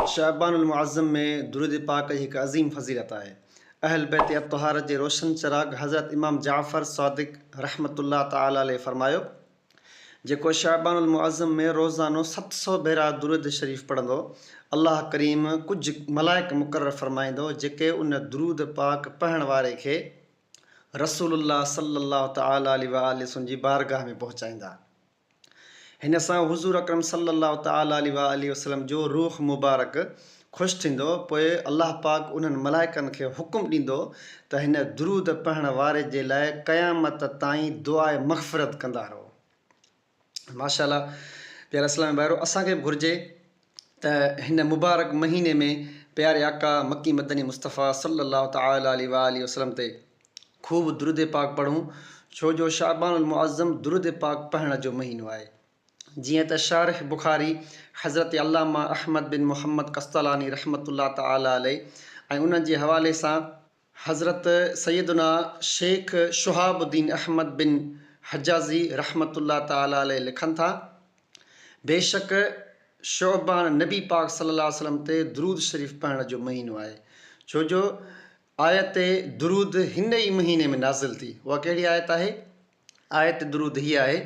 शाबानुल मुअज़्ज़म में दुरूद पाक जी हिकु अज़ीम फ़ज़ीलत आहे। अहल बैत अत्तहारत जे रोशन चिराग हज़रत इमाम जाफ़र सादिक़ रहमतुल्लाह ताला अलैहि फ़रमायो, जेको शाबानुल मुअज़्ज़म में रोज़ानो 700 भेरा दुरूद शरीफ़ पढ़ंदो, अल्लाह करीम कुझु मलाइक मुक़रर फ़रमाईंदो जेके उन दुरूद पाक पढ़ण वारे खे रसूलुल्लाह सल्लल्लाहु तआला अलैहि वसल्लम जी बारगाह में पहुचाईंदा। हिन सां हुज़ूर अकरम सल्लल्लाहु तआला अलैहि वसल्लम जो रूह मुबारक ख़ुशि थींदो। पोइ अल्लाह पाक उन्हनि मलाइकनि खे हुकुम ॾींदो त हिन दुरूद पढ़ण वारे जे लाइ क़यामत ताईं दुआए मग़फ़िरत कंदा रहो। माशाअल्लाह प्यारा इस्लामी भाइरो, असांखे बि घुरिजे त हिन मुबारक महीने में प्यारे आका मकी मदनी मुस्तफ़ा सल्लल्लाहु तआला अलैहि वसल्लम ते ख़ूब दुरूद पाक पढ़ूं, छो जो शाबानुल मुअज़्ज़म दुरूद पाक पढ़ण जो महीनो आहे। जीअं त शारिह बुख़ारी हज़रत अल्लामा अहमद बिन मुहम्मद कस्तलानी रहमतुल्लाह ताला अलैहि ऐं उन्हनि जे हवाले सां हज़रत सैयदना शेख शुहाबुद्दीन अहमद बिन हजाज़ी रहमतुल्लाह ताला अलैहि लिखनि था, बेशक शोबान नबी पाक सल्लल्लाहु अलैहि वसल्लम ते दुरूद शरीफ़ पढ़ण जो महीनो आहे, छो जो आयत दुरूद हिन ई महीने में नाज़िल थी। उहा कहिड़ी आयत आहे? आयत दुरूद हीअ आहे,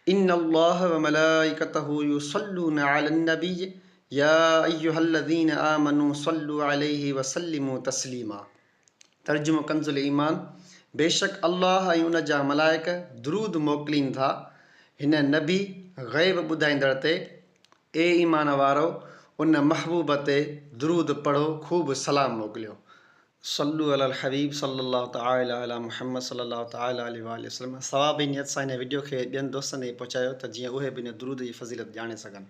इन्नल्लाह व मलाइकतहु युसल्लूना अलन नबी या अय्युहल्लज़ीना आमनू सल्लू अलैहि व सल्लिमू तस्लीमा। तर्जुमो कंज़ुल ईमान, बेशक अल्लाह ऐं उन जा मलाइक दुरूद मोकिलीनि था हिन नबी ग़ैब ॿुधाईंदड़ ते। ए ईमान वारो, उन महबूब ते दुरूद पढ़ो, ख़ूब सलाम मोकिलियो। सल्लू अलल हबीब सल्लल्लाहु तआला अला मुहम्मद सल्लल्लाहु तआला अलैहि वसल्लम। सवाब जी नियत सां हिन वीडियो खे ॿियनि दोस्तनि खे पहुचायो त जीअं उहे बि हिन दुरूद जी फ़ज़ीलत ॼाणे सघनि।